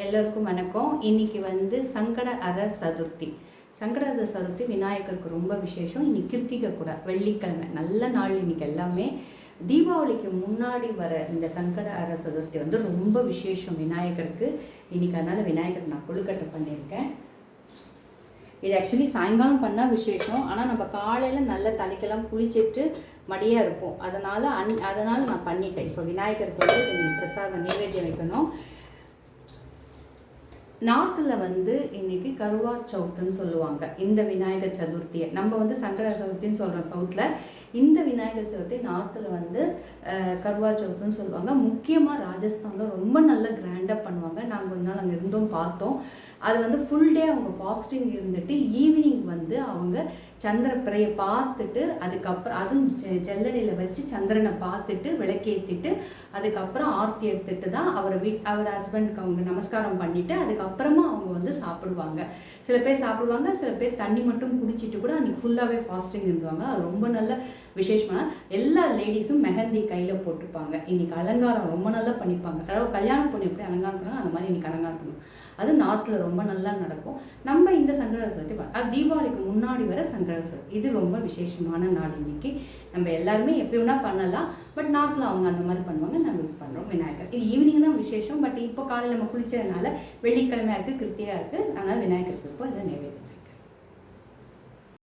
எல்லோருக்கும் வணக்கம். இன்னைக்கு சங்கடஹர சதுர்த்தி. சங்கடஹர சதுர்த்தி விநாயகருக்கு ரொம்ப விசேஷம். இன்னைக்கு கிருத்திகை கூட, வெள்ளிக்கிழமை, நல்ல நாள் இன்னைக்கு எல்லாமே. தீபாவளிக்கு முன்னாடி வர இந்த சங்கடஹர சதுர்த்தி ரொம்ப விசேஷம் விநாயகருக்கு இன்னைக்கு. அதனால விநாயகர் நான் கொழுக்கட்டை பண்ணியிருக்கேன். இது ஆக்சுவலி சாயங்காலம் பண்ணால் விசேஷம். ஆனால் நம்ம காலையில் நல்ல தலைக்கெல்லாம் குளிச்சுட்டு மடியாக இருப்போம். அதனால் நான் பண்ணிட்டேன். இப்போ விநாயகருக்கு இது பிரசாதம் நைவேத்தியம் வைக்கணும். நார்த்தில் இன்னைக்கு கருவா சௌத்துன்னு சொல்லுவாங்க இந்த விநாயகர் சதுர்த்தியை. நம்ம சங்கர சதுர்த்தின்னு சொல்கிறோம் சவுத்தில். இந்த விநாயகர் சதுர்த்தி நார்த்தில் கருவா சௌத்துன்னு சொல்லுவாங்க. முக்கியமாக ராஜஸ்தானில் ரொம்ப நல்ல கிராண்டாக பண்ணுவாங்க. நாங்கள் கொஞ்ச நாள் அங்கே இருந்தோம், பார்த்தோம். அது ஃபுல் டே அவங்க ஃபாஸ்டிங் இருந்துட்டு ஈவினிங் அவங்க சந்திரப்பிறையை பார்த்துட்டு, அதுக்கப்புறம் அதுவும் ஜல்லடியில் வச்சு சந்திரனை பார்த்துட்டு விளக்கேற்றிட்டு, அதுக்கப்புறம் ஆர்த்தி எடுத்துட்டு தான் அவர் ஹஸ்பண்டுக்கு அவங்க நமஸ்காரம் பண்ணிவிட்டு அதுக்கப்புறமா அவங்க சாப்பிடுவாங்க. சில பேர் சாப்பிடுவாங்க, சில பேர் தண்ணி மட்டும் குடிச்சிட்டு கூட அன்றைக்கி ஃபுல்லாகவே ஃபாஸ்டிங் இருந்துவாங்க. அது ரொம்ப நல்ல விசேஷமாக எல்லா லேடிஸும் மெஹந்தி கையில் போட்டுப்பாங்க. இன்றைக்கி அலங்காரம் ரொம்ப நல்லா பண்ணிப்பாங்க. அதாவது கல்யாணம் பொண்ணு எப்படி அலங்காரம் பண்ணுவாங்க அந்த மாதிரி இன்றைக்கி அலங்காரம் பண்ணுவோம். அது நார்த்தில் ரொம்ப நல்லா நடக்கும். நம்ம இந்த சங்கடஹர சதுர்த்தி அது தீபாவளிக்கு முன்னாடி வர சங்கடஹர சதுர்த்தி. இது ரொம்ப விசேஷமான நாள் இன்னைக்கு. நம்ம எல்லாருமே எப்படி வேணால் பண்ணலாம். பட் நார்த்தில் அவங்க அந்த மாதிரி பண்ணுவாங்க. நம்ம இது பண்ணுறோம் விநாயகர். இது ஈவினிங் தான் விசேஷம். பட் இப்போ காலையில் நம்ம குளிச்சதுனால வெள்ளிக்கிழமையாக இருக்குது, கிருத்தியாக இருக்குது. அதனால் விநாயகருக்கு இப்போ இதை நைவேத்தியம்.